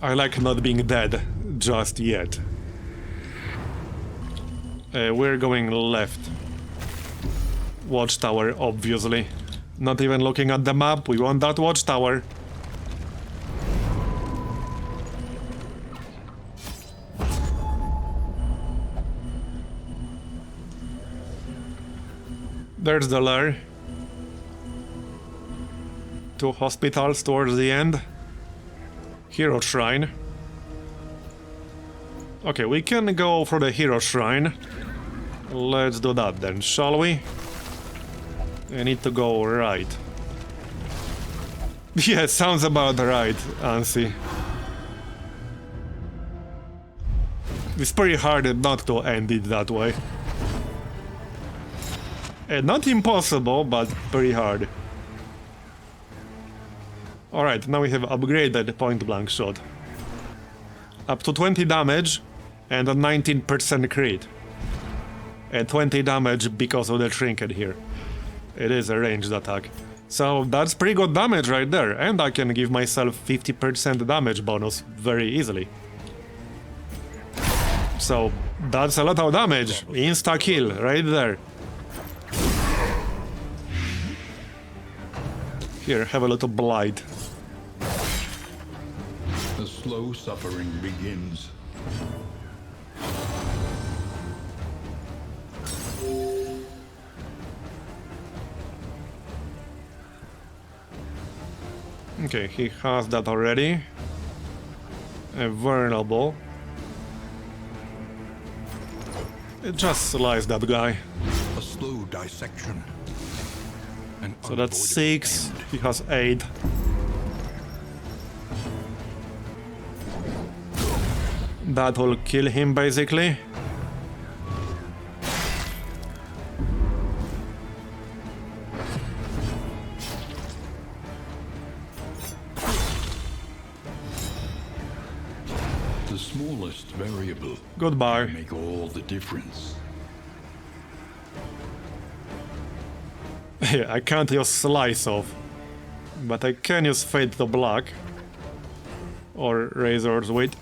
I like not being dead just yet. We're going left. Watchtower, obviously. Not even looking at the map, we want that watchtower. There's the lair. 2 hospitals towards the end. Hero Shrine. Okay, we can go for the Hero Shrine. Let's do that then, shall we? I need to go right. Yeah, sounds about right, Ansi. It's pretty hard not to end it that way. Not impossible, but pretty hard. Alright, now we have upgraded point-blank shot. Up to 20 damage and a 19% crit. And 20 damage because of the trinket here. It is a ranged attack. So that's pretty good damage right there, and I can give myself 50% damage bonus very easily. So that's a lot of damage. Insta-kill right there. Here, have a little blight. The slow suffering begins. Okay, he has that already. Vulnerable. It just slice that guy. A slow dissection. So that's 6, he has 8. That will kill him basically. The smallest variable Goodbye. make all the difference. Yeah, I can't use Slice Off, but I can use Fade to block. Or Razor's Wit.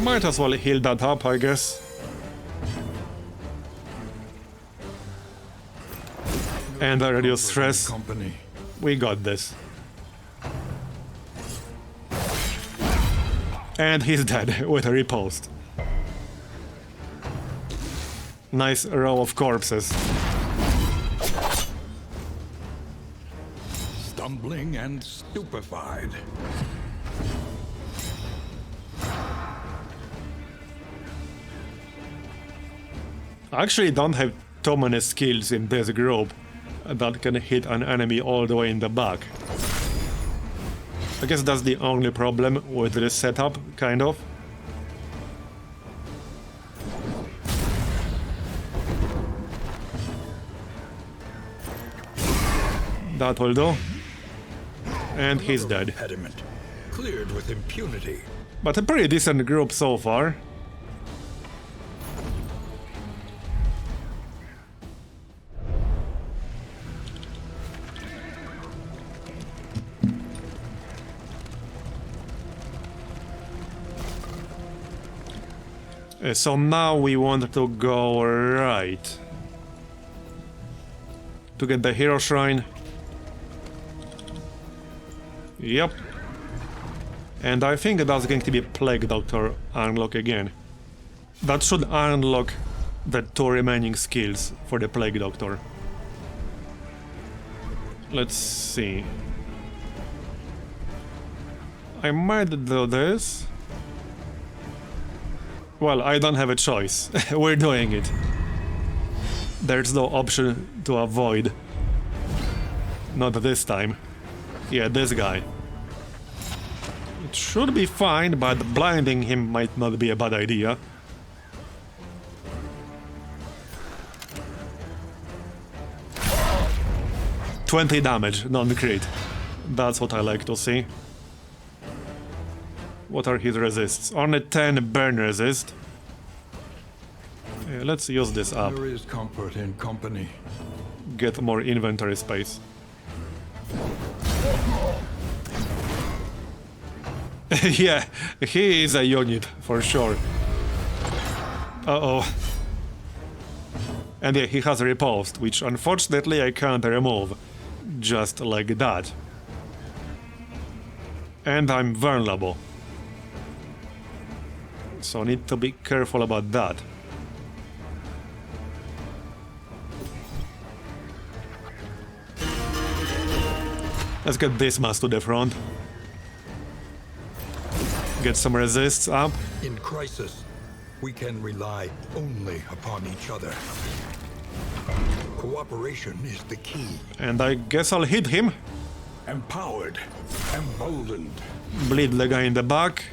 Might as well heal that up, I guess. And I reduce stress. Company. We got this. And he's dead with a riposte. Nice row of corpses. Stumbling and stupefied. I actually don't have too many skills in this group that can hit an enemy all the way in the back. I guess that's the only problem with this setup, kind of. That will do. And he's dead. Impediment. Cleared with impunity. But a pretty decent group so far. So now we want to go right. To get the Hero Shrine. Yep. And I think that's going to be Plague Doctor unlock again. That should unlock the 2 remaining skills for the Plague Doctor. Let's see. I might do this. Well, I don't have a choice. We're doing it. There's no option to avoid. Not this time. Yeah, this guy. It should be fine, but blinding him might not be a bad idea. $20 damage, non-crit. That's what I like to see. What are his resists? Only 10 burn resist. let's use this up. There is comfort in company. Get more inventory space. Yeah, he is a unit, for sure. Uh-oh. And yeah, he has riposte, which unfortunately I can't remove. Just like that. And I'm vulnerable. So need to be careful about that. Let's get this mass to the front. Get some resists up. In crisis, we can rely only upon each other. Cooperation is the key. And I guess I'll hit him. Empowered, emboldened. Bleed the guy in the back.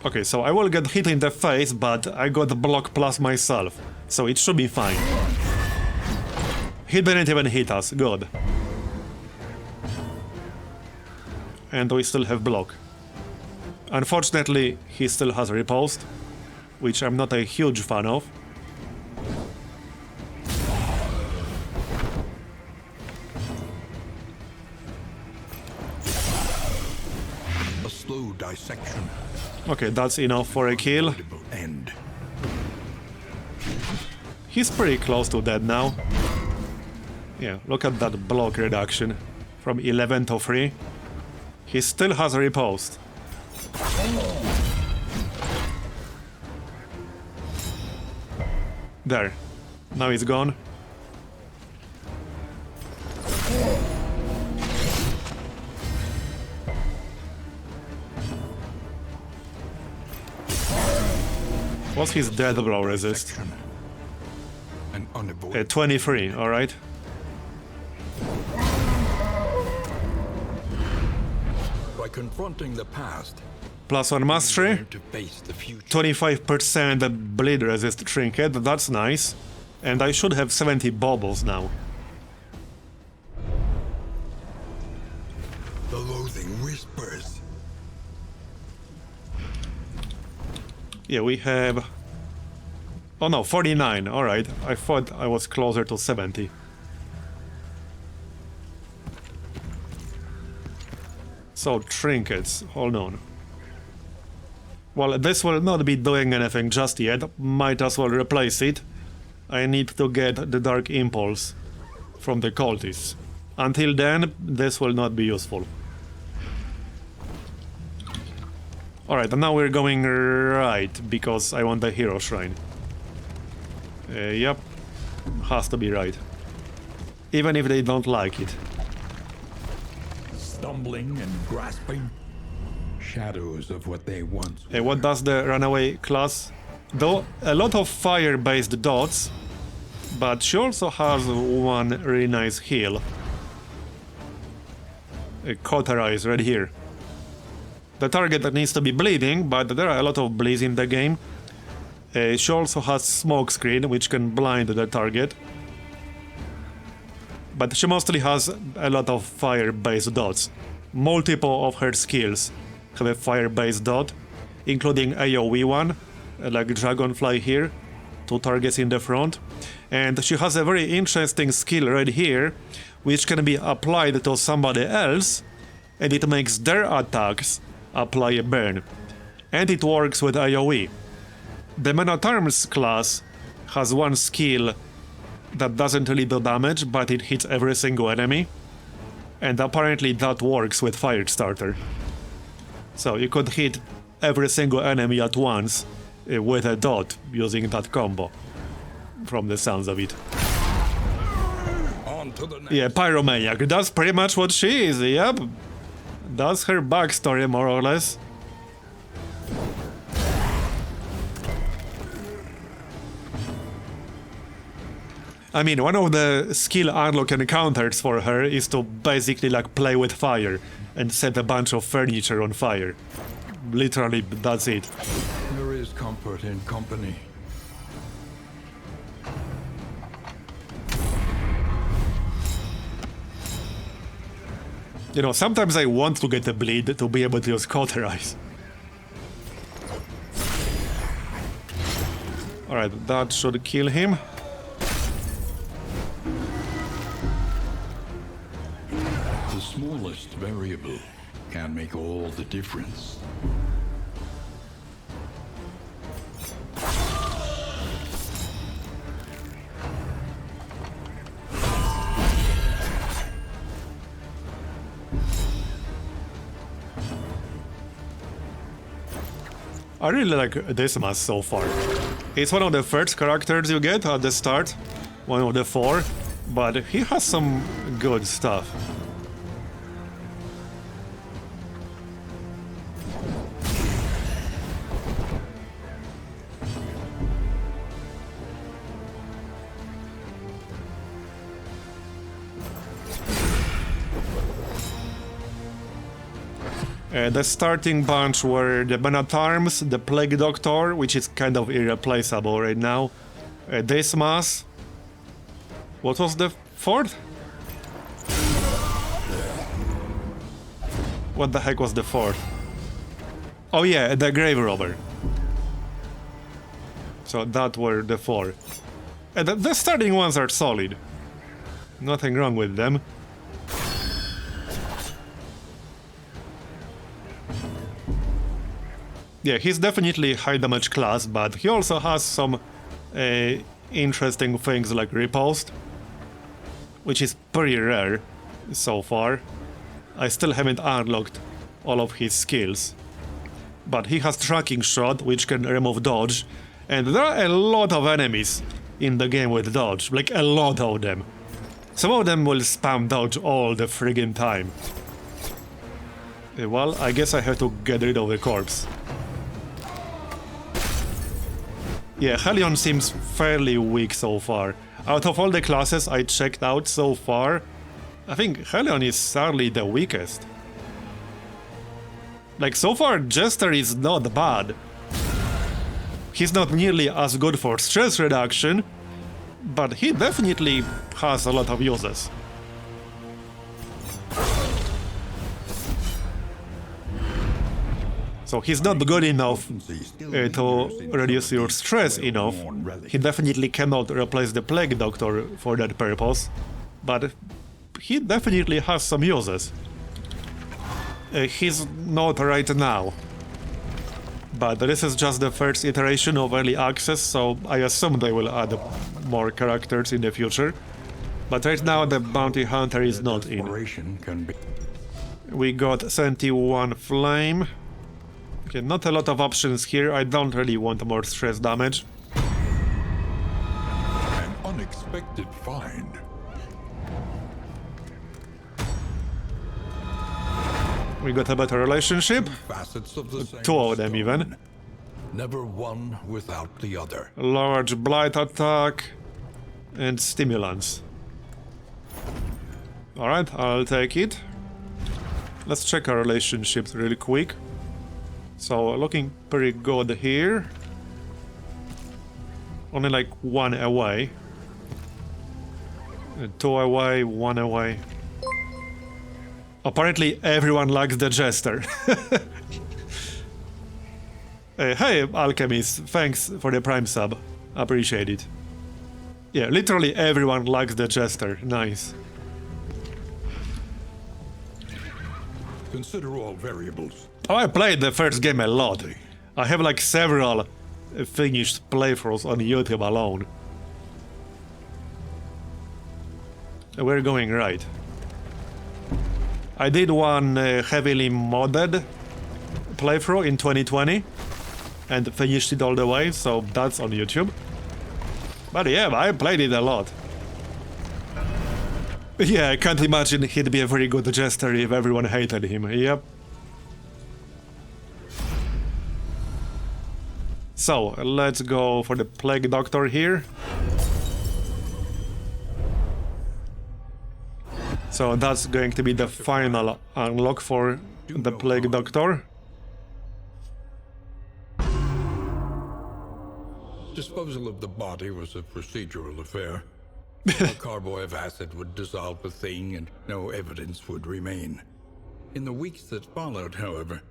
Okay, so I will get hit in the face, but I got block plus myself, so it should be fine. He didn't even hit us, good. And we still have block. Unfortunately, he still has riposte, which I'm not a huge fan of. A slow dissection. Okay, that's enough for a kill. Inevitable end. He's pretty close to dead now. Yeah, look at that block reduction from 11 to 3. He still has riposte. There. Now he's gone. What's his death blow resist? An unavoidable 23, alright. by confronting the past. +1 mastery. Learn to face the future. 25% bleed resist trinket, that's nice. And I should have 70 baubles now. The loathing whispers. Yeah, we have... Oh no, 49, alright. I thought I was closer to 70. So, trinkets, hold on. Well, this will not be doing anything just yet. Might as well replace it. I need to get the Dark Impulse from the cultists. Until then, this will not be useful. Alright, and now we're going right, because I want the Hero Shrine. Yep. Has to be right. Even if they don't like it. Stumbling and grasping. Shadows of what they once were. What does the runaway class do? A lot of fire-based dots, but she also has one really nice heal. A cauterize right here. The target that needs to be bleeding, but there are a lot of bleeds in the game. She also has smoke screen, which can blind the target. But she mostly has a lot of fire-based dots. Multiple of her skills have a fire-based dot, including AoE one, like Dragonfly here, 2 targets in the front. And she has a very interesting skill right here, which can be applied to somebody else, and it makes their attacks apply a burn. And it works with AoE. The Man at Arms class has one skill that doesn't really do damage, but it hits every single enemy. And apparently that works with Firestarter. So you could hit every single enemy at once with a dot using that combo. From the sounds of it. On to the next. Yeah, Pyromaniac, that's pretty much what she is, yep. That's her backstory, more or less. I mean, one of the skill unlock encounters for her is to basically like play with fire and set a bunch of furniture on fire. Literally, that's it. There is comfort in company. You know, sometimes I want to get a bleed to be able to use Cauterize. Alright, that should kill him. The smallest variable can make all the difference. I really like this mask so far. It's one of the first characters you get at the start, one of the 4, but he has some good stuff. The starting bunch were the Man at Arms, the Plague Doctor, which is kind of irreplaceable right now, this mass. What was the 4th? What the heck was the 4th? Oh yeah, the Grave Robber. So that were the 4. The starting ones are solid. Nothing wrong with them. Yeah, he's definitely high damage class, but he also has some interesting things like Riposte, which is pretty rare so far. I still haven't unlocked all of his skills. But he has Tracking Shot, which can remove dodge, and there are a lot of enemies in the game with dodge, like a lot of them. Some of them will spam dodge all the friggin' time. Well, I guess I have to get rid of the corpse. Yeah, Helion seems fairly weak so far. Out of all the classes I checked out so far, I think Helion is sadly the weakest. Like, so far, Jester is not bad. He's not nearly as good for stress reduction, but he definitely has a lot of uses. So he's not good enough to reduce your stress enough. He definitely cannot replace the Plague Doctor for that purpose, but he definitely has some uses. He's not right now, but this is just the first iteration of early access, so I assume they will add more characters in the future. But right now the Bounty Hunter is not in. We got 71 Flame. Okay, not a lot of options here. I don't really want more stress damage. An unexpected find. We got a better relationship. Facets of the same 2 of them even. stone. Never one without the other. Large blight attack and stimulants. Alright, I'll take it. Let's check our relationships really quick. So, looking pretty good here. Only like 1 away. 2 away, 1 away. Apparently everyone likes the Jester. Hey, Alchemist, thanks for the Prime sub. Appreciate it. Yeah, literally everyone likes the Jester. Nice. Consider all variables. Oh, I played the first game a lot. I have like several finished playthroughs on YouTube alone. We're going right. I did one heavily modded playthrough in 2020 and finished it all the way, so that's on YouTube. But yeah, I played it a lot. Yeah, I can't imagine he'd be a very good Jester if everyone hated him. Yep. So, let's go for the Plague Doctor here. So that's going to be the final unlock for the Plague Doctor. Disposal of the body was a procedural affair. A carboy of acid would dissolve the thing and no evidence would remain. In the weeks that followed, however,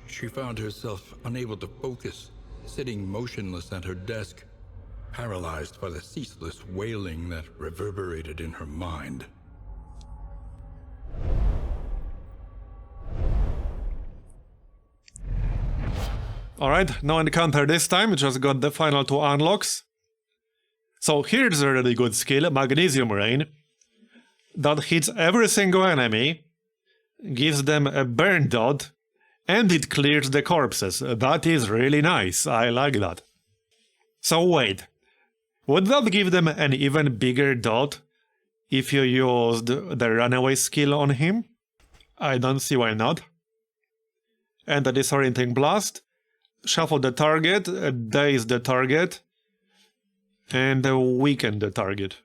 she found herself unable to focus, sitting motionless at her desk, paralyzed by the ceaseless wailing that reverberated in her mind. Alright, no encounter this time, just got the final 2 unlocks. So here's a really good skill, Magnesium Rain, that hits every single enemy, gives them a burn dot, and it clears the corpses. That is really nice, I like that. So wait, would that give them an even bigger dot if you used the runaway skill on him? I don't see why not. And the disorienting blast, shuffle the target, daze the target, and weaken the target.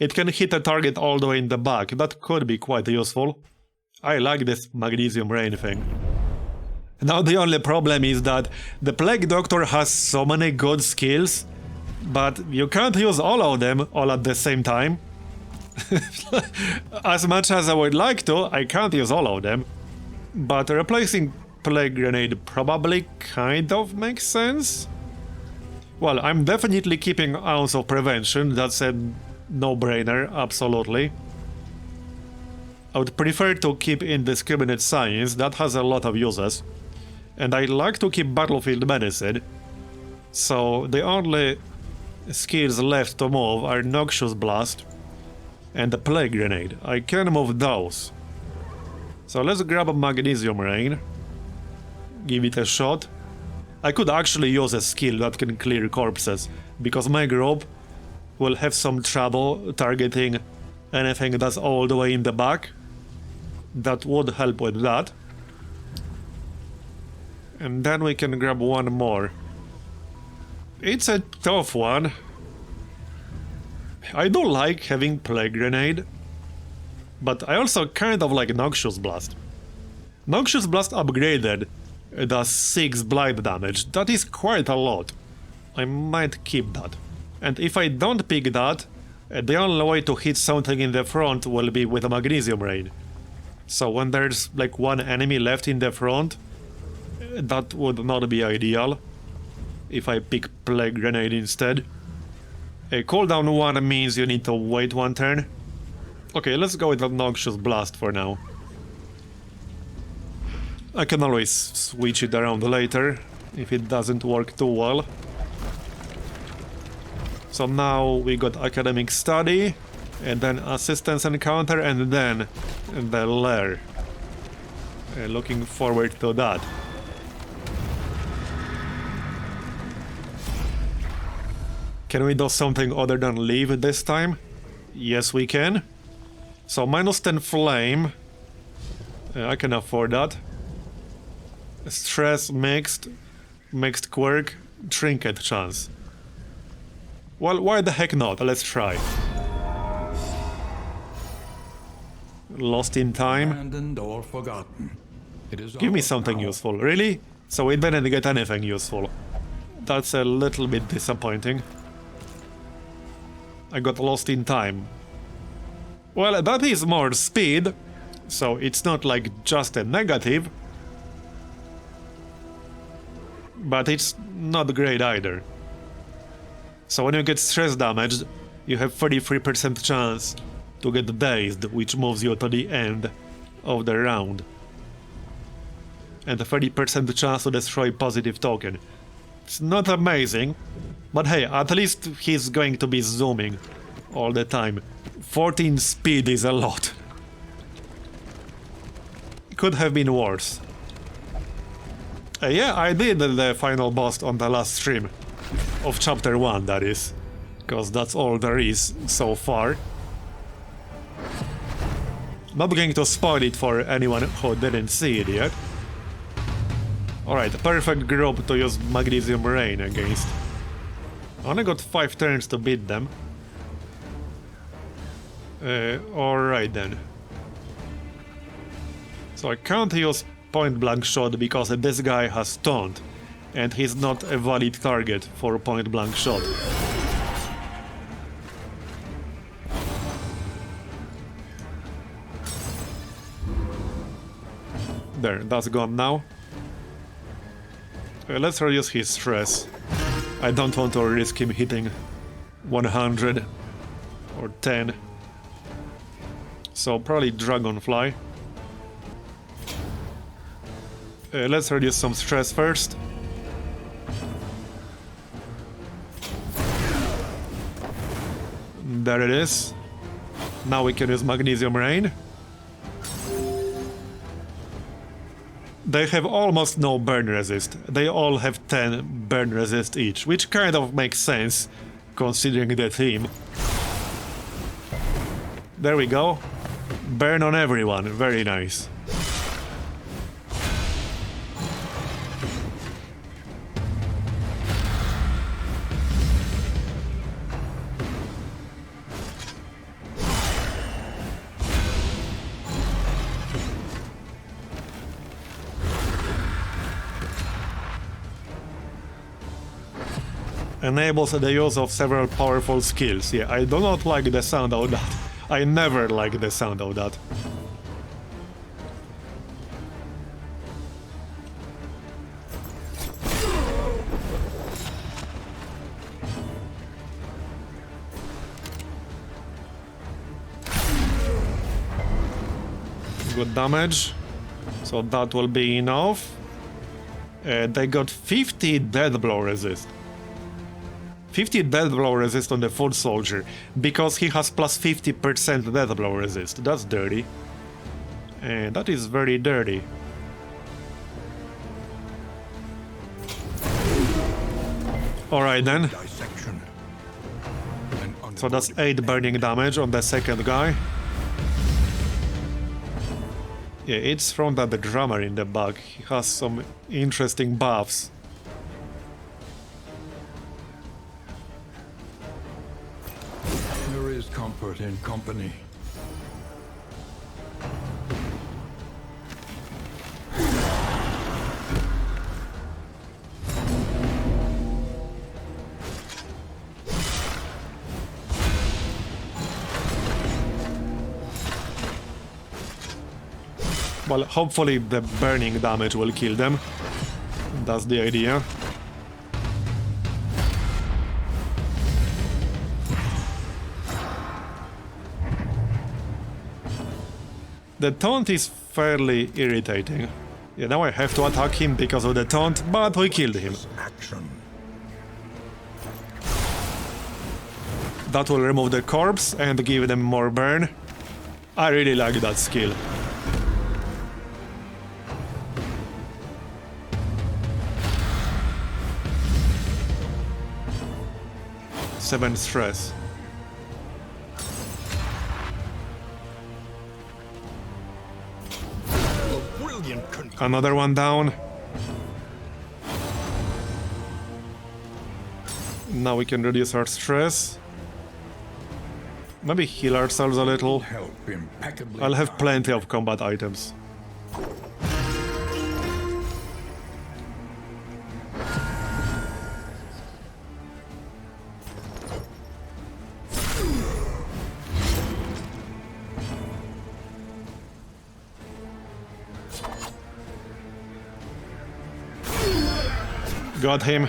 It can hit a target all the way in the back, that could be quite useful. I like this Magnesium Rain thing. Now the only problem is that the Plague Doctor has so many good skills, but you can't use all of them all at the same time. As much as I would like to, I can't use all of them. But replacing Plague Grenade probably kind of makes sense. Well, I'm definitely keeping Ounce of Prevention, that's a no-brainer, absolutely. I would prefer to keep Indiscriminate Science, that has a lot of uses. And I like to keep Battlefield Medicine. So the only skills left to move are Noxious Blast and the Plague Grenade. I can move those. So let's grab a Magnesium Rain. Give it a shot. I could actually use a skill that can clear corpses, because my group will have some trouble targeting anything that's all the way in the back. That would help with that. And then we can grab one more. It's a tough one. I do like having Plague Grenade, but I also kind of like Noxious Blast. Noxious Blast upgraded does 6 blind damage. That is quite a lot. I might keep that. And if I don't pick that, the only way to hit something in the front will be with a Magnesium Rain. So when there's like one enemy left in the front, that would not be ideal. If I pick Plague Grenade instead. A cooldown 1 means you need to wait 1 turn. Okay, let's go with the Noxious Blast for now. I can always switch it around later, if it doesn't work too well. So now we got Academic Study, and then Assistance Encounter, and then the Lair. Looking forward to that. Can we do something other than leave this time? Yes, we can. So minus 10 flame. I can afford that. Stress mixed. Mixed quirk. Trinket chance. Well, why the heck not? Let's try. Lost in time. Abandoned or forgotten. It is Give me ours something now. useful. Really? So we didn't get anything useful. That's a little bit disappointing. I got lost in time. Well, that is more speed, so it's not like just a negative. But it's not great either. So when you get stress damaged, you have 33% chance to get dazed, which moves you to the end of the round. And a 30% chance to destroy positive token. It's not amazing, but hey, at least he's going to be zooming all the time. 14 speed is a lot. Could have been worse. Yeah, I did the final boss on the last stream. Of chapter 1, that is. Because that's all there is so far. Not going to spoil it for anyone who didn't see it yet. Alright, perfect group to use Magnesium Rain against. Only got 5 turns to beat them. Alright then. So I can't use point blank shot because this guy has taunt, and he's not a valid target for point blank shot. There, that's gone now. Let's reduce his stress. I don't want to risk him hitting 100 or 10. So probably Dragonfly. Let's reduce some stress first. There it is. Now we can use Magnesium Rain. They have almost no burn resist. They all have 10 burn resist each, which kind of makes sense considering the theme. There we go. Burn on everyone. Very nice. Enables the use of several powerful skills. Yeah, I do not like the sound of that. I never like the sound of that. Good damage. So that will be enough. They got 50 death blow resist. 50 death blow resist on the foot soldier, because he has plus 50% death blow resist. That's dirty. And that is very dirty. Alright then. So that's 8 burning damage on the second guy. Yeah, it's from that drummer in the back. He has some interesting buffs. Comfort in company. Well, hopefully the burning damage will kill them. That's the idea. The taunt is fairly irritating. Yeah, now I have to attack him because of the taunt, but we killed him. That will remove the corpse and give them more burn. I really like that skill. Seven stress. Another one down. Now we can reduce our stress. Maybe heal ourselves a little. I'll have plenty of combat items. Got him.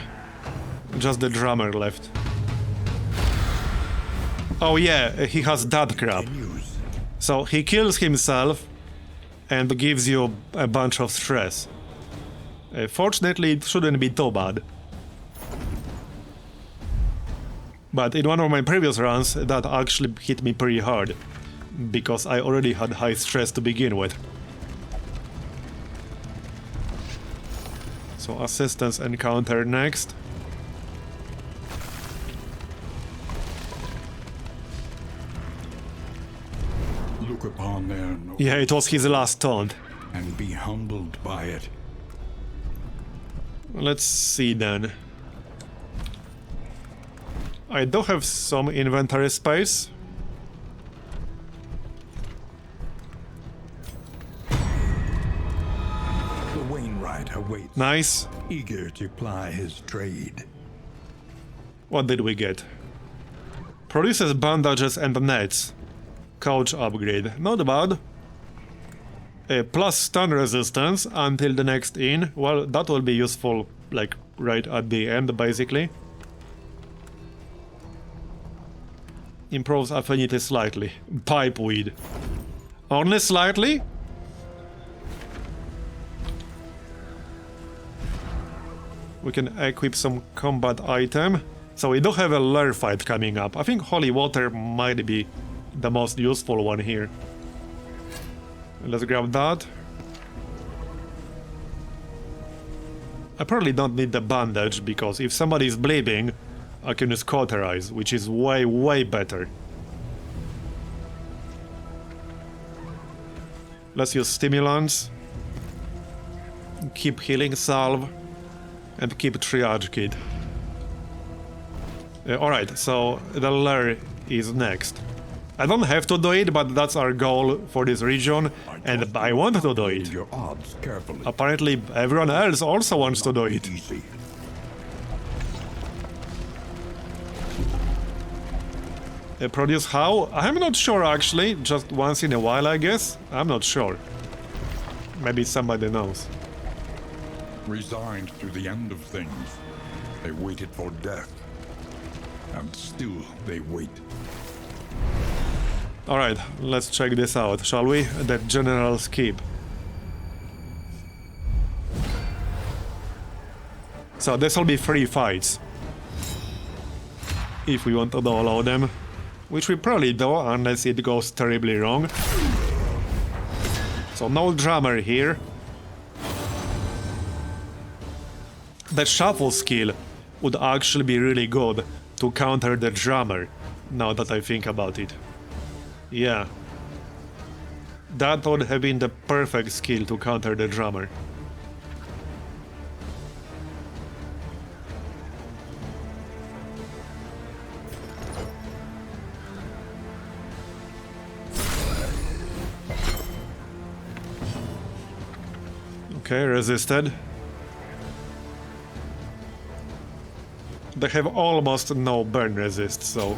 Just the drummer left. Oh yeah, he has that crap. So he kills himself and gives you a bunch of stress. Fortunately, it shouldn't be too bad. But in one of my previous runs, that actually hit me pretty hard, because I already had high stress to begin with. So assistance encounter next. Look upon their Yeah, it was his last taunt. And be humbled by it. Let's see then. I do have some inventory space. Awaits, nice. Eager to ply his trade. What did we get? Produces bandages and nets. Couch upgrade. Not bad. Plus stun resistance until the next inn. Well, that will be useful, like, right at the end, basically. Improves affinity slightly. Pipeweed. Only slightly? We can equip some combat item. So we do have a lair fight coming up. I think holy water might be the most useful one here. Let's grab that. I probably don't need the bandage, because if somebody is bleeding, I can use cauterize, which is way better. Let's use stimulants. Keep healing salve. And keep triage kit. Alright, so the lair is next. I don't have to do it, but that's our goal for this region, and I want to do it. Your odds carefully. Apparently, everyone else also wants to do it. Easy. Produce how? I'm not sure actually, just once in a while I guess. I'm not sure. Maybe somebody knows. Resigned to the end of things, they waited for death. And still they wait. Alright, let's check this out, shall we? The General's Keep. So this will be 3 fights. If we want to do all of them. Which we probably do, unless it goes terribly wrong. So no drummer here. The shuffle skill would actually be really good to counter the drummer, now that I think about it. Yeah. That would have been the perfect skill to counter the drummer. Okay, resisted. They have almost no burn resist, so...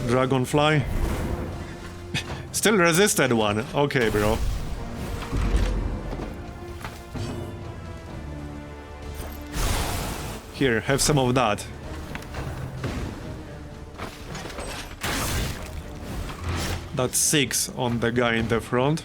Dragonfly. Still resisted one. Okay, bro. Here, have some of that. That's 6 on the guy in the front.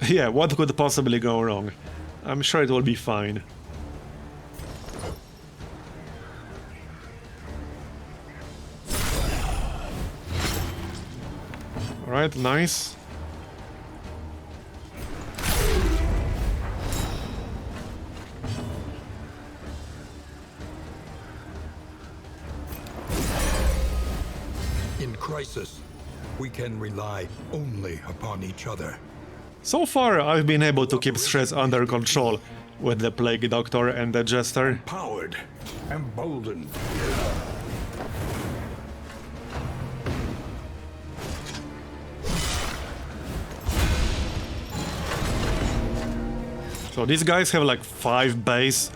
Yeah, what could possibly go wrong? I'm sure it will be fine. Alright, nice. In crisis, we can rely only upon each other. So far, I've been able to keep stress under control with the Plague Doctor and the Jester. Empowered, emboldened. So these guys have like 5 base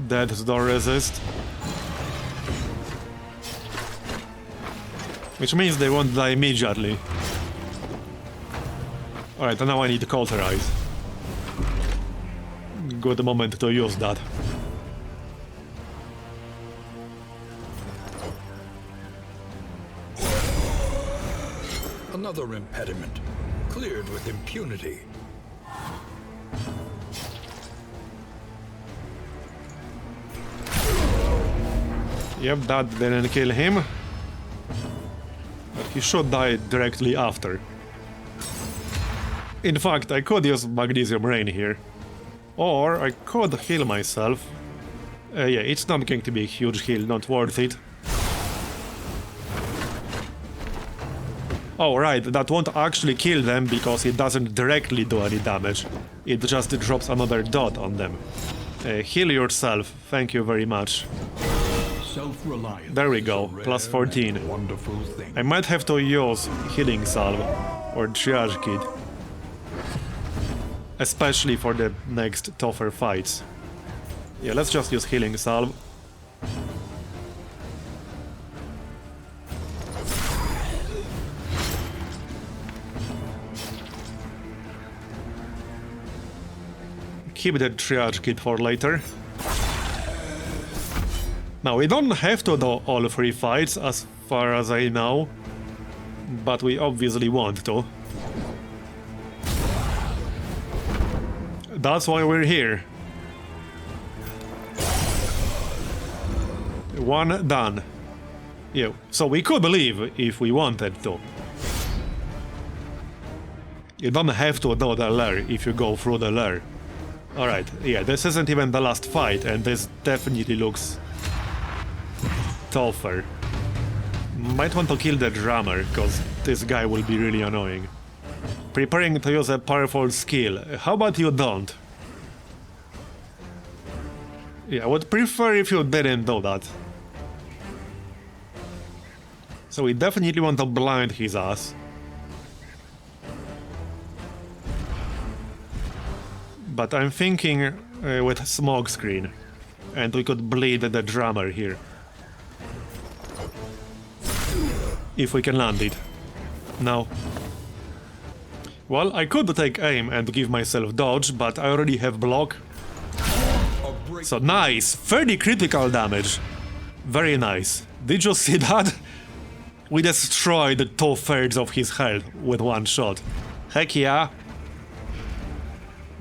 that don't resist. Which means they won't die immediately. Alright, now I need to cauterize. Good moment to use that. Another impediment, cleared with impunity. Yep, that didn't kill him. But he should die directly after. In fact, I could use Magnesium Rain here. Or I could heal myself. Yeah, it's not going to be a huge heal, not worth it. Oh right, that won't actually kill them because it doesn't directly do any damage. It just drops another dot on them. Heal yourself, thank you very much. Self-reliance. There we go, plus 14. Wonderful thing. I might have to use Healing Salve or Triage Kit. Especially for the next tougher fights. Yeah, let's just use Healing Salve. keep the triage kit for later. Now, we don't have to do all 3 fights, as far as I know, but we obviously want to. That's why we're here. 1 done. Yeah, so we could leave if we wanted to. You don't have to do the lair if you go through the lair. Alright, yeah, this isn't even the last fight, and this definitely looks tougher. Might want to kill the drummer, because this guy will be really annoying. Preparing to use a powerful skill. How about you don't? Yeah, I would prefer if you didn't do that. So we definitely want to blind his ass. But I'm thinking with smoke screen. And we could bleed the drummer here. If we can land it. No. Well, I could take aim and give myself dodge, but I already have block. So nice! 30 critical damage. Very nice. Did you see that? We destroyed 2/3 of his health with 1 shot. Heck yeah.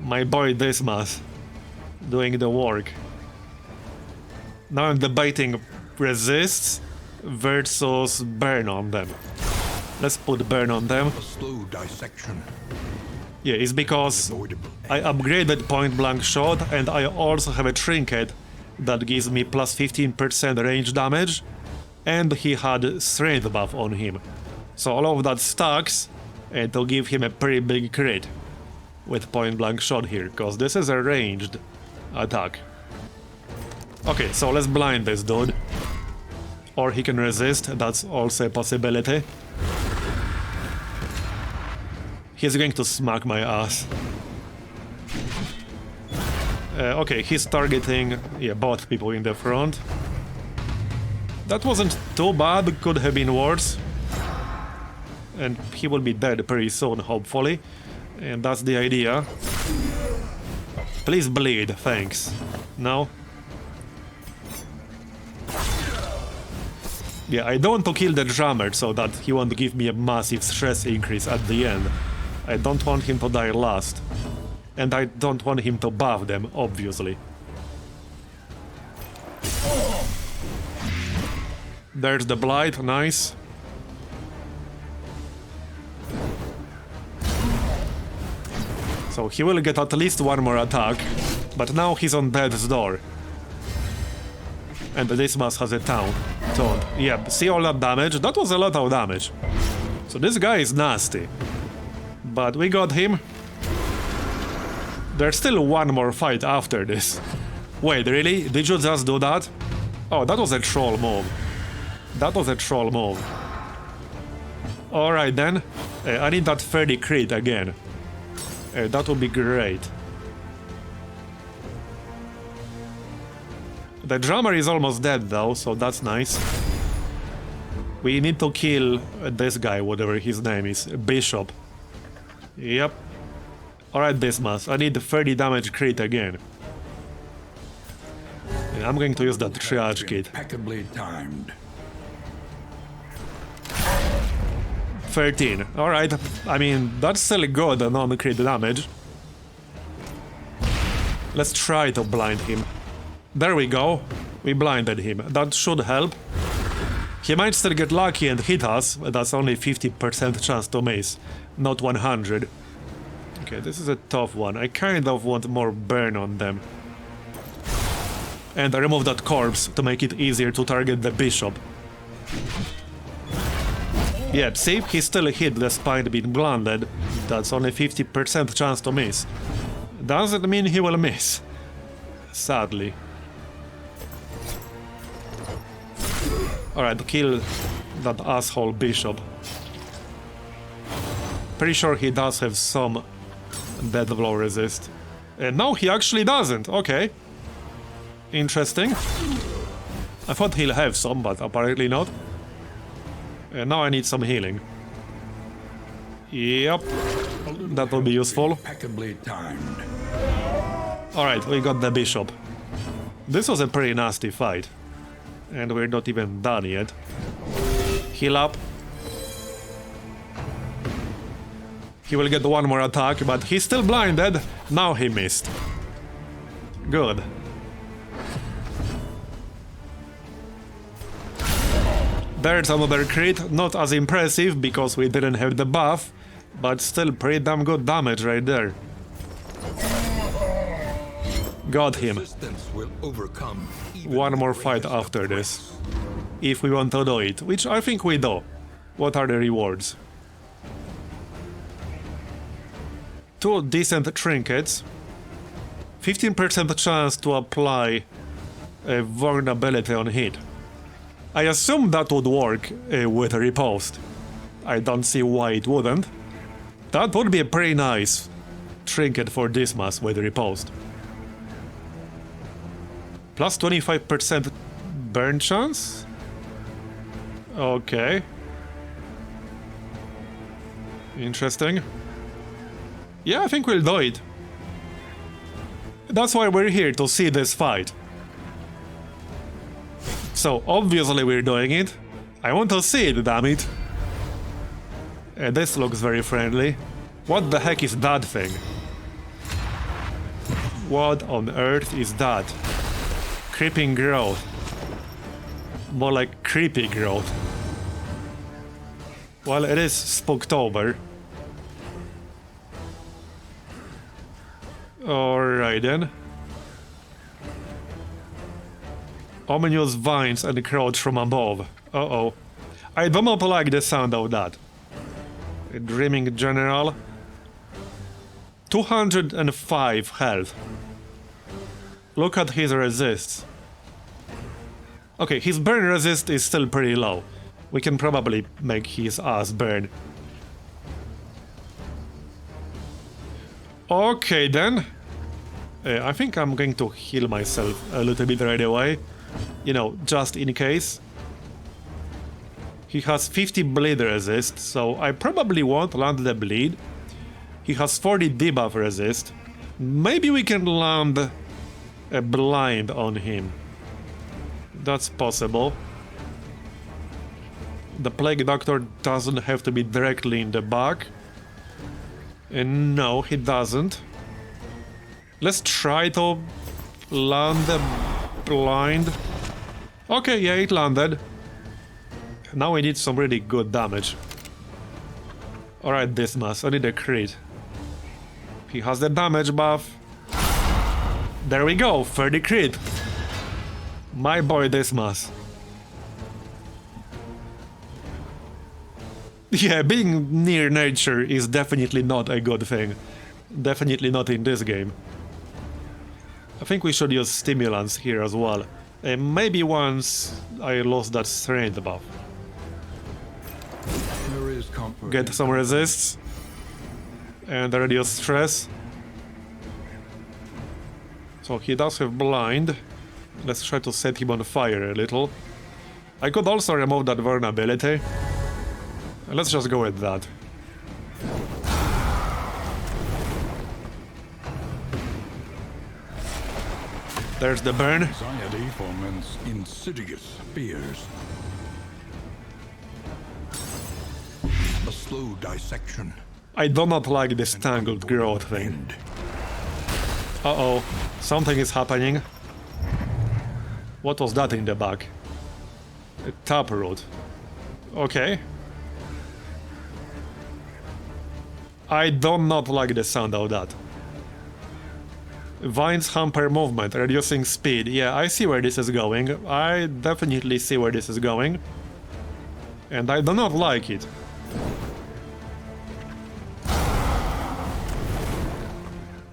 My boy Dismas doing the work. Now I'm debating resists versus burn on them. Let's put burn on them. A slow dissection. Yeah, it's because I upgraded point blank shot and I also have a trinket that gives me plus 15% range damage, and he had strength buff on him. So all of that stacks and to give him a pretty big crit with point blank shot here, because this is a ranged attack. Okay, so let's blind this dude. Or he can resist, that's also a possibility. He's going to smack my ass. Okay, he's targeting, yeah, both people in the front. That wasn't too bad, could have been worse. And he will be dead pretty soon, hopefully. And that's the idea. Please bleed, thanks. No? Yeah, I don't want to kill the drummer so that he won't give me a massive stress increase at the end. I don't want him to die last. And I don't want him to buff them, obviously. There's the blight, nice. So he will get at least 1 more attack, but now he's on death's door. And Dismas has a taunt. Yeah, see all that damage? That was a lot of damage. So this guy is nasty. But we got him. There's still 1 more fight after this. Wait, really? Did you just do that? Oh, that was a troll move. That was a troll move. Alright then. I need that 30 crit again. That would be great. The drummer is almost dead though, so that's nice. We need to kill this guy, whatever his name is. Bishop. Yep. Alright, Dismas, I need 30 damage crit again. Yeah, I'm going to use that triage kit. Impeccably timed. 13. Alright, I mean, that's still good non-crit damage. Let's try to blind him. There we go. We blinded him. That should help. He might still get lucky and hit us, but that's only 50% chance to miss, not 100. Okay, this is a tough one. I kind of want more burn on them. And I remove that corpse to make it easier to target the bishop. Yep, see, he still hit despite being blinded. That's only 50% chance to miss. Doesn't mean he will miss. Sadly. Alright, kill that asshole bishop. Pretty sure he does have some death blow resist. And no, he actually doesn't. Okay. Interesting. I thought he'll have some, but apparently not. And now I need some healing. Yep. That will be useful. Impeccably timed. Alright, we got the bishop. This was a pretty nasty fight. And we're not even done yet. Heal up. He will get one more attack, but he's still blinded. Now he missed. Good. There's another crit, not as impressive because we didn't have the buff, but still pretty damn good damage right there. Got him. One more fight after this. If we want to do it, which I think we do. What are the rewards? 2 decent trinkets. 15% chance to apply a vulnerability on hit. I assume that would work with a riposte. I don't see why it wouldn't. That would be a pretty nice trinket for Dismas with riposte. Plus 25% burn chance? Okay. Interesting. Yeah, I think we'll do it. That's why we're here, to see this fight. So, obviously we're doing it. I want to see it, damn it. This looks very friendly. What the heck is that thing? What on earth is that? Creeping growth. More like creepy growth. Well, it is Spooktober. Alright then. Ominous vines encroach from above. Uh-oh. I do not like the sound of that. A Dreaming General. 205 health. Look at his resists. Okay, his burn resist is still pretty low. We can probably make his ass burn. Okay then. I think I'm going to heal myself a little bit right away. You know, just in case. He has 50 bleed resist, so I probably won't land the bleed. He has 40 debuff resist. Maybe we can land a blind on him. That's possible. The Plague Doctor doesn't have to be directly in the back. And no, he doesn't. Let's try to land the blind. Okay, yeah, it landed. Now we need some really good damage. Alright, Dismas, I need a crit. He has the damage buff. There we go, 30 crit. My boy Dismas. Yeah, being near nature is definitely not a good thing. Definitely not in this game. I think we should use stimulants here as well. Maybe once I lost that strength buff. Get some resists. And reduce stress. So he does have blind. Let's try to set him on fire a little. I could also remove that vulnerability. Let's just go with that. There's the burn. Anxiety foments insidious fears. A slow dissection. I do not like this tangled growth thing. Uh-oh, something is happening. What was that in the back? A taproot. Okay. I do not like the sound of that. Vines hamper movement, reducing speed. Yeah, I see where this is going. I definitely see where this is going. And I do not like it.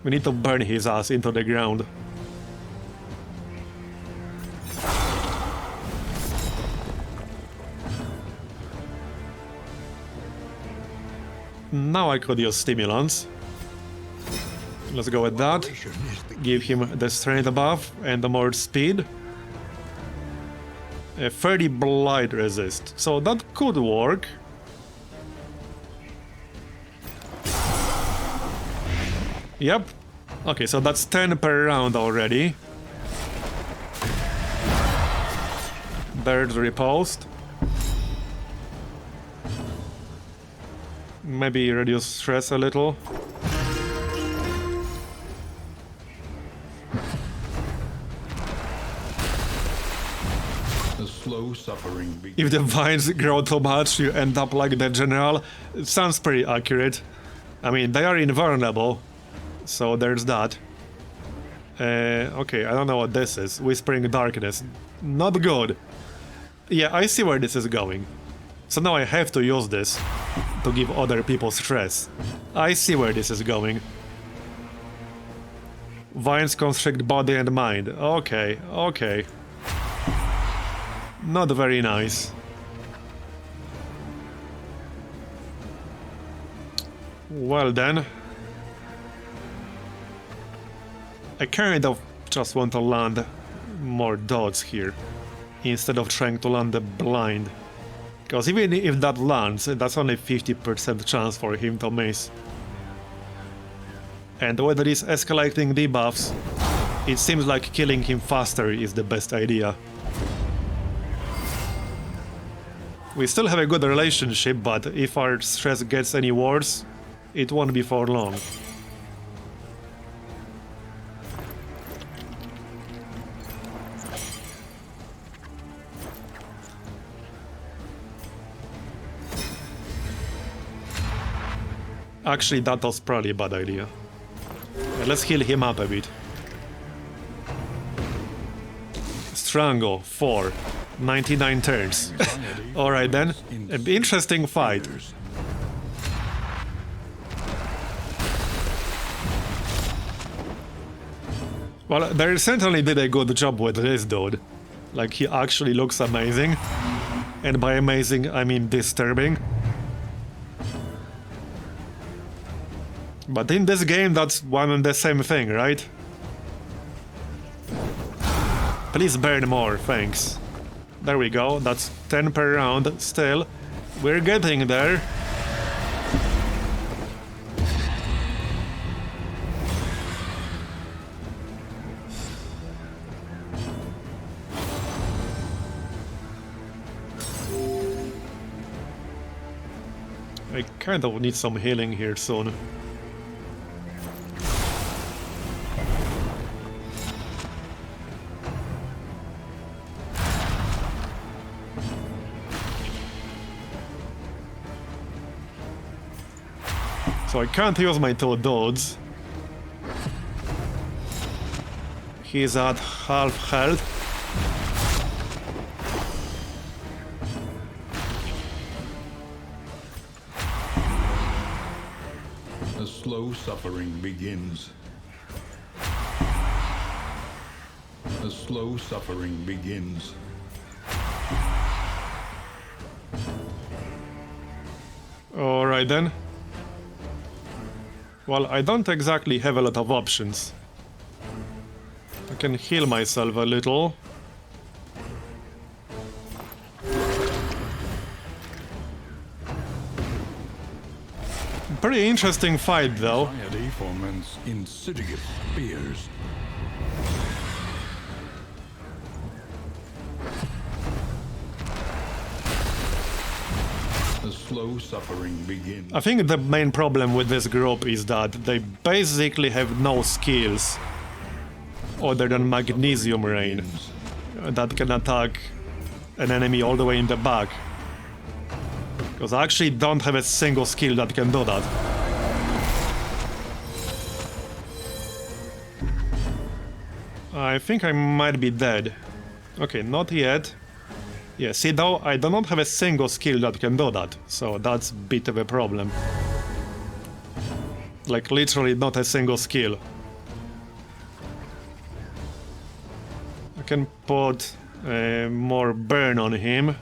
We need to burn his ass into the ground. Now I could use stimulants. Let's go with that. Give him the strength buff and the more speed. A 30 blight resist, so that could work. Yep, Okay, so that's 10 per round already. Birds repost. Maybe reduce stress a little. The slow suffering If the vines grow too much, you end up like the general. It sounds pretty accurate. I mean, they are invulnerable, so there's that. Okay, I don't know what this is. Whispering Darkness. Not good. Yeah, I see where this is going. So now I have to use this to give other people stress. I see where this is going. Vines constrict body and mind. Okay, okay. Not very nice. Well then. I kind of just want to land more dots here, instead of trying to land a blind. Because even if that lands, that's only 50% chance for him to miss. And with these escalating debuffs, it seems like killing him faster is the best idea. We still have a good relationship, but if our stress gets any worse, it won't be for long. Actually, that was probably a bad idea. Let's heal him up a bit. Strangle, 4. 99 turns. Alright then. An interesting fight. Well, they certainly did a good job with this dude. Like, he actually looks amazing. And by amazing, I mean disturbing. But in this game, that's one and the same thing, right? Please burn more, thanks. There we go, that's 10 per round, still. We're getting there. I kind of need some healing here soon. So I can't use my two dudes. He's at half health. The slow suffering begins. The slow suffering begins. Alright then. Well, I don't exactly have a lot of options. I can heal myself a little. Pretty interesting fight, though. Anxiety foments insidious fears. The slow suffering begins. I think the main problem with this group is that they basically have no skills other than Magnesium Rain that can attack an enemy all the way in the back. Because I actually don't have a single skill that can do that. I think I might be dead. Okay, not yet. Yeah, see though, I do not have a single skill that can do that, so that's a bit of a problem. Like, literally not a single skill. I can put more burn on him.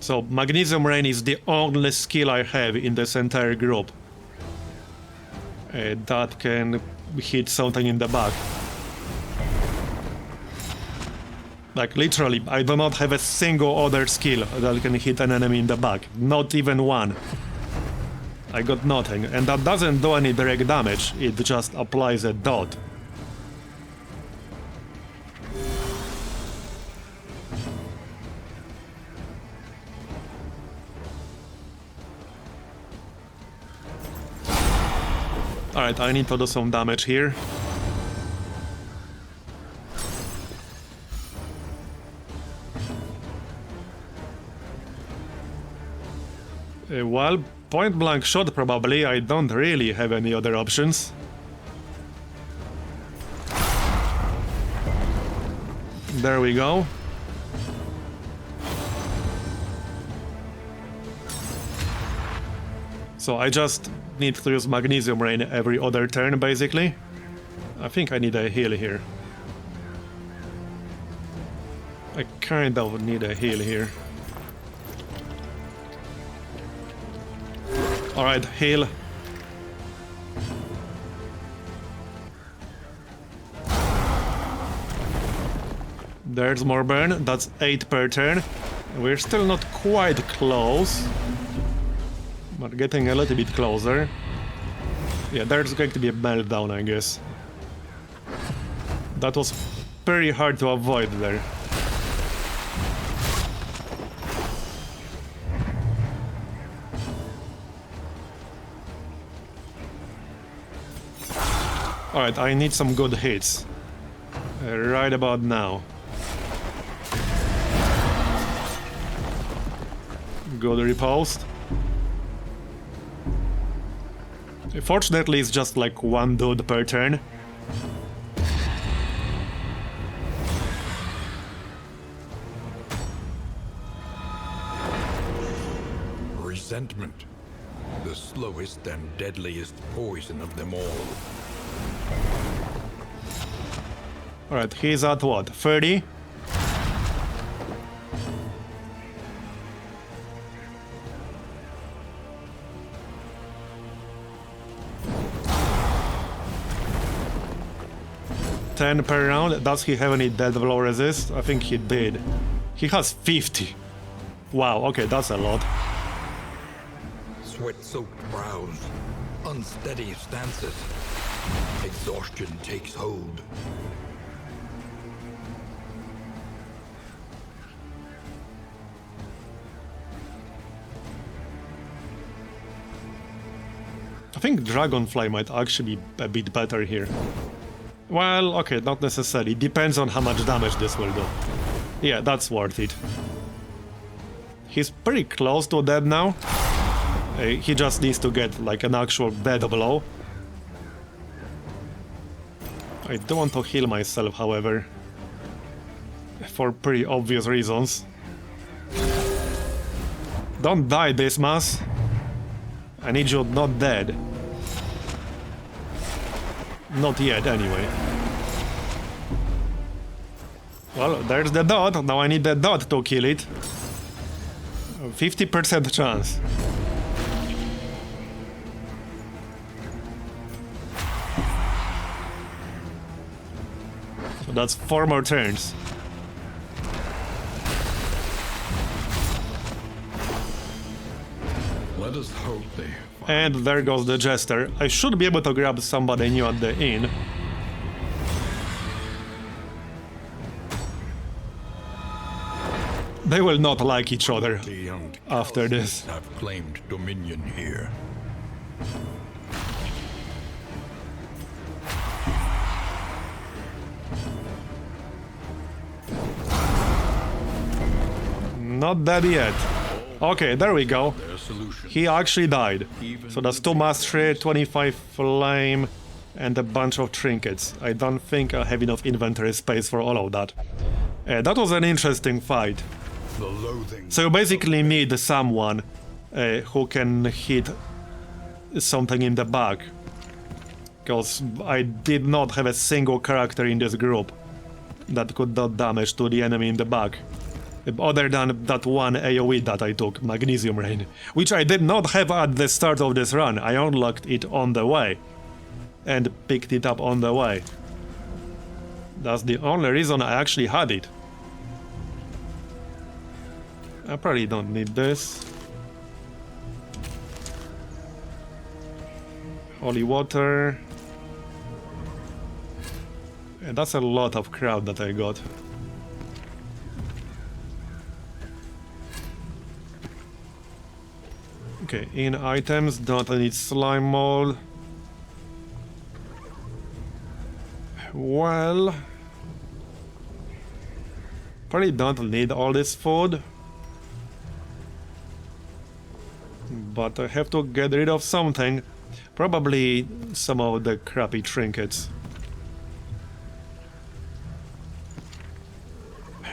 So, Magnesium Rain is the only skill I have in this entire group that can hit something in the back. Like literally, I do not have a single other skill that can hit an enemy in the back. Not even one. I got nothing, and that doesn't do any direct damage, it just applies a dot. Alright, I need to do some damage here. Well, point blank shot probably, I don't really have any other options. There we go. So I just need to use Magnesium Rain every other turn, basically. I think I need a heal here. I kind of need a heal here. Alright, heal. There's more burn, that's 8 per turn. We're still not quite close, but getting a little bit closer. Yeah, there's going to be a meltdown, I guess. That was pretty hard to avoid there. Alright, I need some good hits. Right about now. Good riposte. Fortunately, it's just like one dude per turn. Resentment. The slowest and deadliest poison of them all. Alright, he's at what? 30? $10 per round. Does he have any dead blow resist? I think he did. He has 50. Wow, okay, that's a lot. Sweat-soaked brows, unsteady stances. Exhaustion takes hold. I think Dragonfly might actually be a bit better here. Well, okay, not necessarily. Depends on how much damage this will do. Yeah, that's worth it. He's pretty close to dead now. He just needs to get like an actual dead blow. I don't want to heal myself, however. For pretty obvious reasons. Don't die, Dismas. I need you not dead. Not yet, anyway. Well, there's the dot. Now I need the dot to kill it. 50% chance. So that's 4 more turns. Let us hope they... And there goes the Jester. I should be able to grab somebody new at the inn. They will not like each other after this. Have claimed dominion here. Not dead yet. Okay, there we go. He actually died. So that's 2 mastery, 25 flame, and a bunch of trinkets. I don't think I have enough inventory space for all of that. That was an interesting fight. So you basically need someone who can hit something in the back. Because I did not have a single character in this group that could do damage to the enemy in the back. Other than that one AoE that I took, Magnesium Rain, which I did not have at the start of this run. I unlocked it on the way and picked it up on the way. That's the only reason I actually had it. I probably don't need this. Holy water. And that's a lot of crap that I got. Okay, in items, don't need slime mold. Well, probably don't need all this food. But I have to get rid of something. Probably some of the crappy trinkets.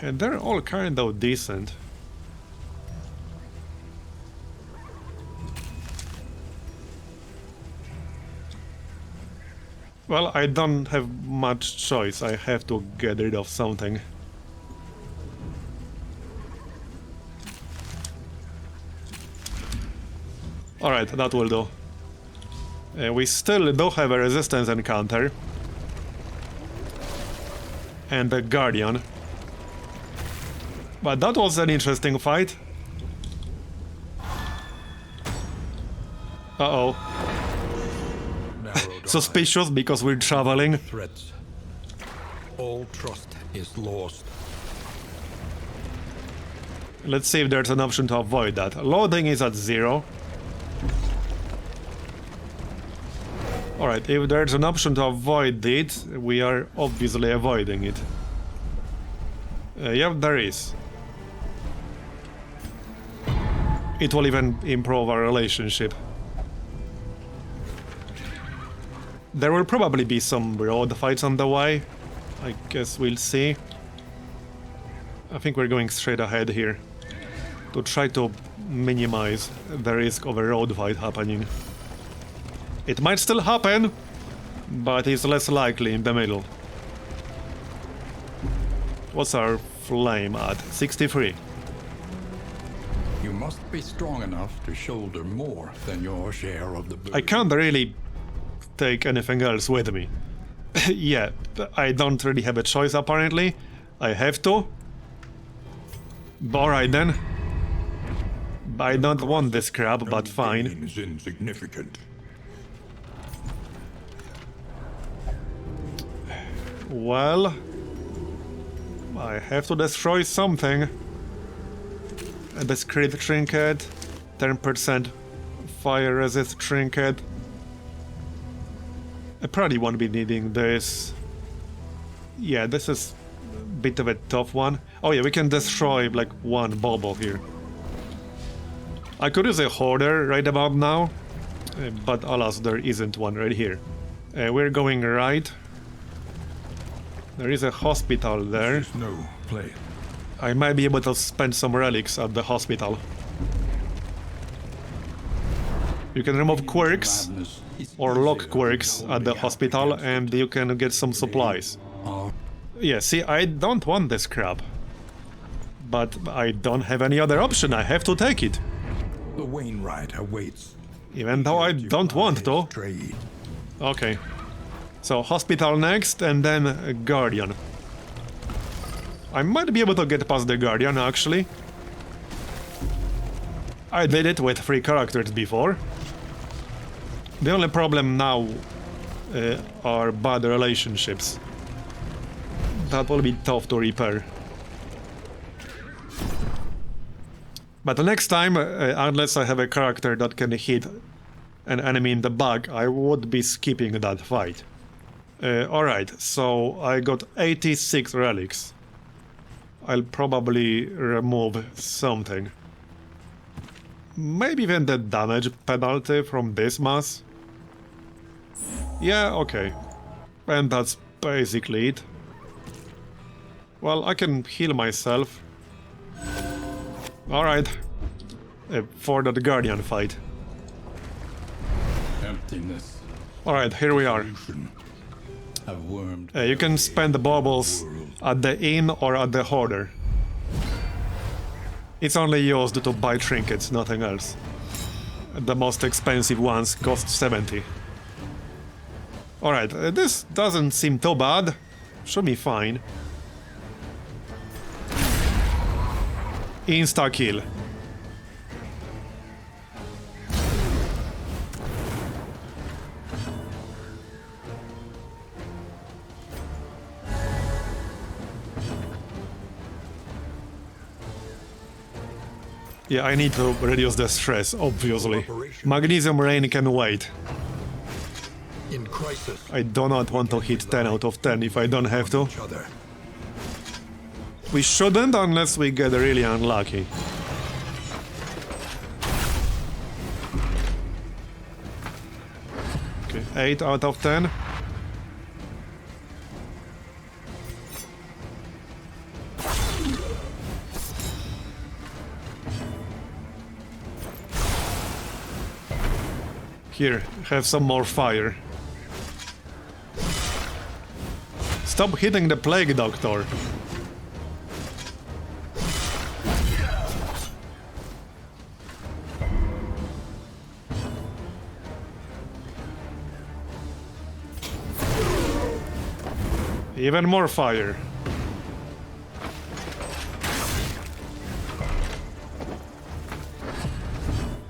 And they're all kind of decent. Well, I don't have much choice. I have to get rid of something. Alright, that will do. We still do have a resistance encounter. And a guardian. But that was an interesting fight. Uh-oh. Suspicious because we're traveling. Threats. All trust is lost. Let's see if there's an option to avoid that. Loading is at 0. Alright, if there's an option to avoid it, we are obviously avoiding it. Yep, there is. It will even improve our relationship. There will probably be some road fights on the way. I guess we'll see. I think we're going straight ahead here to try to minimize the risk of a road fight happening. It might still happen, but it's less likely in the middle. What's our flame at? 63. You must be strong enough to shoulder more than your share of the burden. I can't really take anything else with me. Yeah, I don't really have a choice apparently. I have to. Alright then. I don't want this crap, but fine. Is insignificant. Well, I have to destroy something. A discreet trinket, 10% fire resist trinket. I probably won't be needing this. Yeah, this is a bit of a tough one. Oh yeah, we can destroy like one bubble here. I could use a hoarder right about now, but alas, there isn't one right here. We're going right. There is a hospital there. There's no play. I might be able to spend some relics at the hospital. You can remove quirks or lock quirks at the hospital and you can get some supplies. Yeah, see, I don't want this crap. But I don't have any other option, I have to take it. The Wainwright awaits. Even though I don't want to. Trade. Okay. So, hospital next, and then a guardian. I might be able to get past the guardian, actually. I did it with 3 characters before. The only problem now are bad relationships. That will be tough to repair. But the next time, unless I have a character that can hit an enemy in the back, I would be skipping that fight. Alright, so I got 86 relics. I'll probably remove something. Maybe even the damage penalty from this mass. Yeah, okay. And that's basically it. Well, I can heal myself. Alright. For that guardian fight. Emptiness. Alright, here we are. Have wormed. You can spend the baubles at the inn or at the hoarder. It's only used to buy trinkets, nothing else. The most expensive ones cost 70. Alright, this doesn't seem too bad. Should be fine. Insta-kill. Yeah, I need to reduce the stress, obviously. Magnesium rain can wait. In crisis, I do not want to hit 10 out of 10 if I don't have to. each other. We shouldn't unless we get really unlucky. Okay, 8 out of 10. Here, have some more fire. Stop hitting the plague doctor. Even more fire.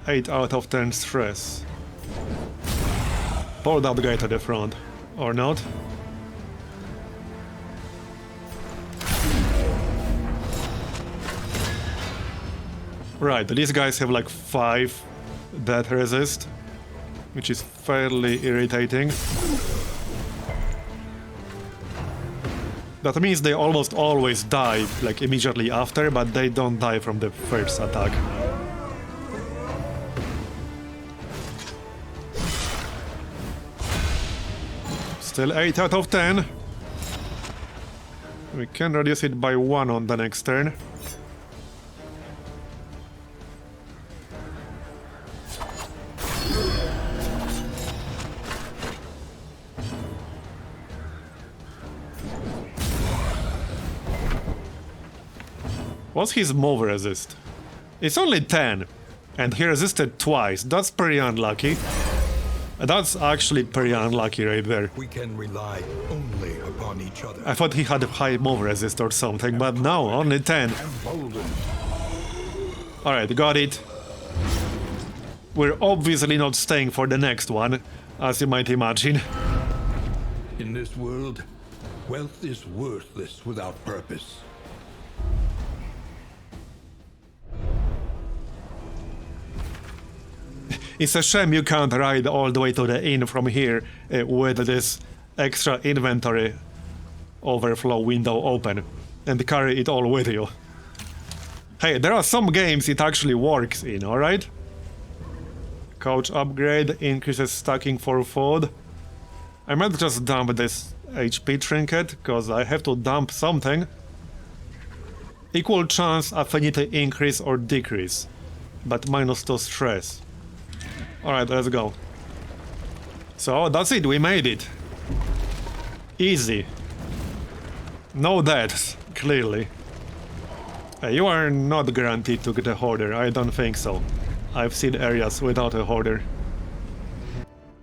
Eight out of 10 stress. Pull that guy to the front. Or not. Right, these guys have like 5 death resist, which is fairly irritating. That means they almost always die, like immediately after, but they don't die from the first attack. Still 8 out of 10. We can reduce it by 1 on the next turn. What's his move resist? It's only 10, and he resisted twice. That's pretty unlucky. That's actually pretty unlucky right there. We can rely only upon each other. I thought he had a high move resist or something, but no, only 10. Emboldened. Alright, got it. We're obviously not staying for the next one, as you might imagine. In this world, wealth is worthless without purpose. It's a shame you can't ride all the way to the inn from here with this extra inventory overflow window open and carry it all with you. Hey, there are some games it actually works in, alright? Couch upgrade, increases stacking for food. I might just dump this HP trinket, because I have to dump something. Equal chance affinity increase or decrease, but -2 stress. Alright, let's go. So, that's it, we made it. Easy. No deaths, clearly. You are not guaranteed to get a hoarder, I don't think so. I've seen areas without a hoarder.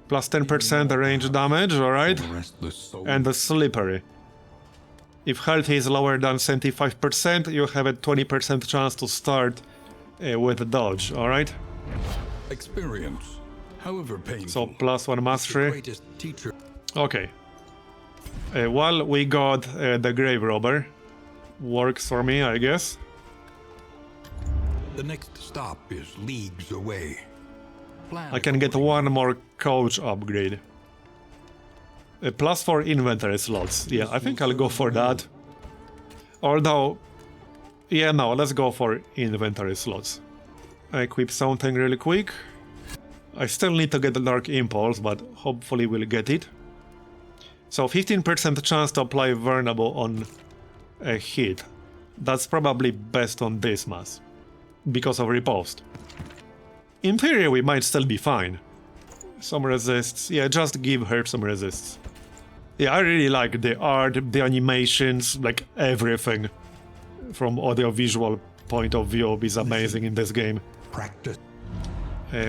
Plus 10% range damage, alright. And the slippery. If health is lower than 75%, you have a 20% chance to start with dodge, alright? Experience, however painful, So +1 mastery. greatest teacher. Okay. Well, we got the grave robber. Works for me, I guess. The next stop is leagues away. Plan I can get accordingly. 1 more coach upgrade. +4 inventory slots. Yeah, I think I'll go for that. Although, yeah, no, let's go for inventory slots. Equip something really quick. I still need to get the Dark Impulse, but hopefully we'll get it. So 15% chance to apply vulnerable on a hit. That's probably best on this mass, because of riposte. In theory, we might still be fine. Some resists. Yeah, just give her some resists. Yeah, I really like the art, the animations, like everything from audio-visual point of view is amazing in this game. Practice.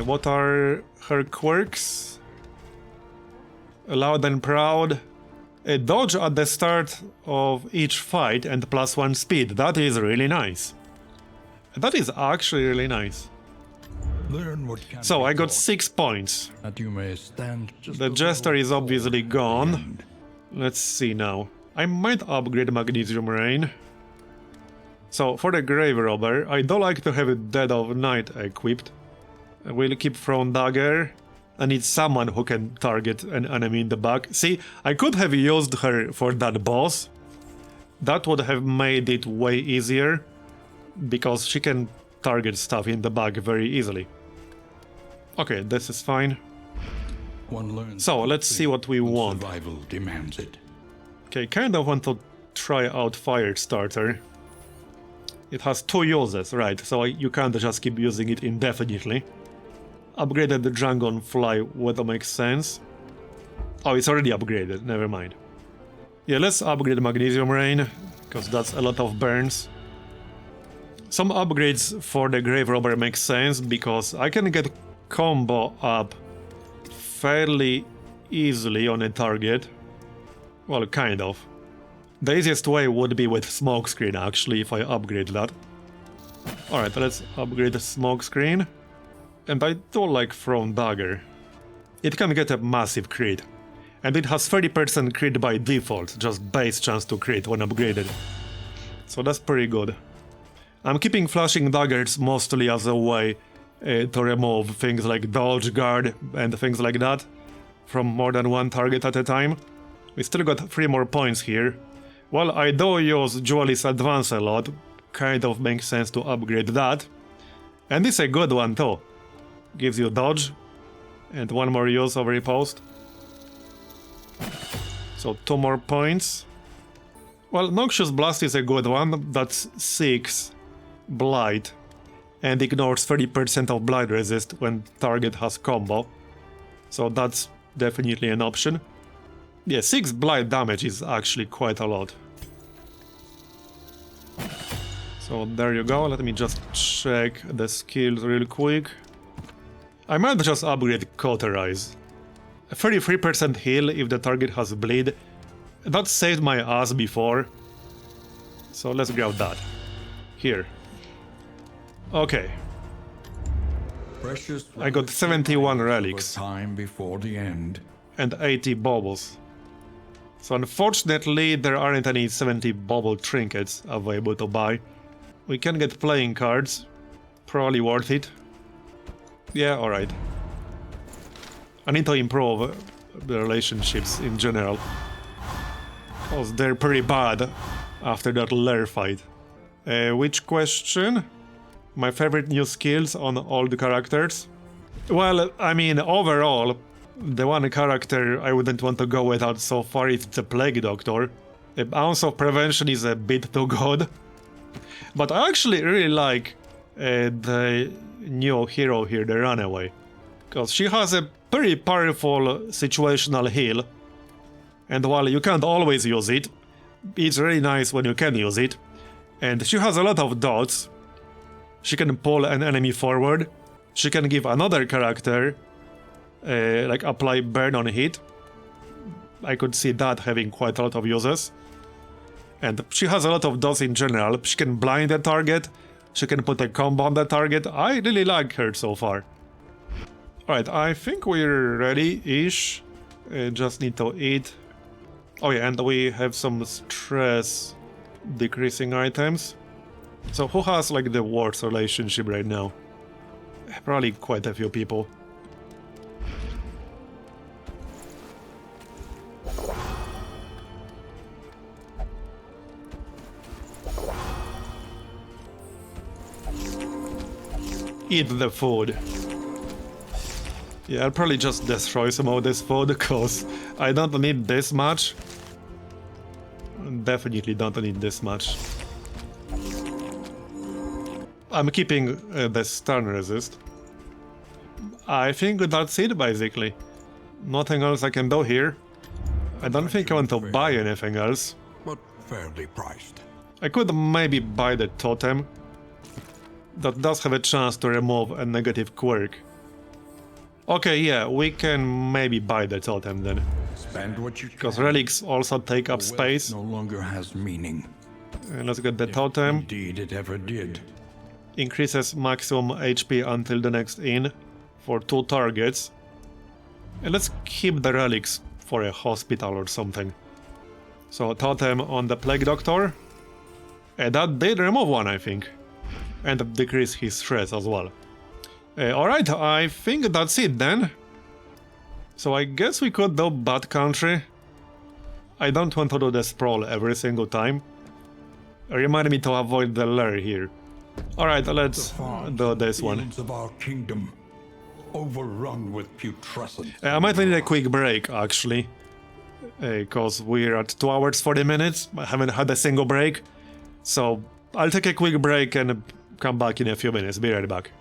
What are her quirks? Loud and proud. Dodge at the start of each fight and +1 speed. That is really nice. That is actually really nice. Learn what can So be I got taught, 6 points. that you may stand just The a Jester little is obviously forward at the gone. end. Let's see now. I might upgrade Magnesium Rain. So for the Grave Robber, I do like to have Dead of Night equipped. We'll keep Thrown Dagger. I need someone who can target an enemy in the back. See, I could have used her for that boss. That would have made it way easier, because she can target stuff in the back very easily. Okay, this is fine. One learns So let's see what we when want. survival demands it. Okay, kind of want to try out Firestarter. It has 2 uses, right, so you can't just keep using it indefinitely. Upgraded the Dragonfly would make sense. Oh, it's already upgraded, never mind. Yeah, let's upgrade Magnesium Rain, because that's a lot of burns. Some upgrades for the Grave Robber make sense, because I can get combo up fairly easily on a target. Well, kind of. The easiest way would be with Smokescreen, actually, if I upgrade that. Alright, let's upgrade the Smokescreen. And I do like Thrown Dagger. It can get a massive crit. And it has 30% crit by default, just base chance to crit when upgraded. So that's pretty good. I'm keeping Flashing Daggers mostly as a way to remove things like Dodge Guard and things like that from more than one target at a time. We still got 3 more points here. Well, I do use Duelist Advance a lot, kind of makes sense to upgrade that. And it's a good one too. Gives you dodge, and 1 more use of riposte. So 2 more points. Well, Noxious Blast is a good one, that's 6 Blight, and ignores 30% of Blight resist when target has combo. So that's definitely an option. Yeah, 6 Blight damage is actually quite a lot. So there you go, let me just check the skills real quick. I might just upgrade Cauterize. A 33% heal if the target has bleed. That saved my ass before. So let's grab that. Here. Okay. Precious I got 71 relics. Time before the end. And 80 baubles. So unfortunately there aren't any 70 bauble trinkets available to buy. We can get playing cards. Probably worth it. Yeah, alright. I need to improve the relationships in general. Because they're pretty bad after that Lair fight. Which question? My favorite new skills on all the characters? Well, I mean, overall, the one character I wouldn't want to go without so far is the Plague Doctor. The ounce of prevention is a bit too good. But I actually really like the new hero here, the Runaway. Because she has a pretty powerful situational heal. And while you can't always use it, it's really nice when you can use it. And she has a lot of dots. She can pull an enemy forward. She can give another character, like apply burn on hit. I could see that having quite a lot of uses. And she has a lot of dots in general. She can blind the target. She can put a combo on the target. I really like her so far. Alright, I think we're ready-ish. Just need to eat. Oh yeah, and we have some stress decreasing items. So who has like the worst relationship right now? Probably quite a few people. Eat the food. Yeah, I'll probably just destroy some of this food, because I don't need this much. Definitely don't need this much. I'm keeping the stun resist. I think that's it, basically. Nothing else I can do here. I don't think I want to buy anything else. But fairly priced. I could maybe buy the totem. That does have a chance to remove a negative quirk. Okay, yeah, we can maybe buy the totem then. Spend what you can. Because relics also take up Wealth space. no longer has meaning. Let's get the totem. Indeed, it ever did. increases maximum HP until the next inn for 2 targets. And let's keep the relics for a hospital or something. So totem on the plague doctor. And that did remove one, I think. And decrease his stress as well. Alright, I think that's it then. So I guess we could do Bad Country. I don't want to do the sprawl every single time. Remind me to avoid the lair here. Alright, let's do this one. Of our kingdom, overrun with putrescence. I might need a quick break, actually. Because we're at 2 hours 40 minutes. I haven't had a single break. So I'll take a quick break and come back in a few minutes. Be right back.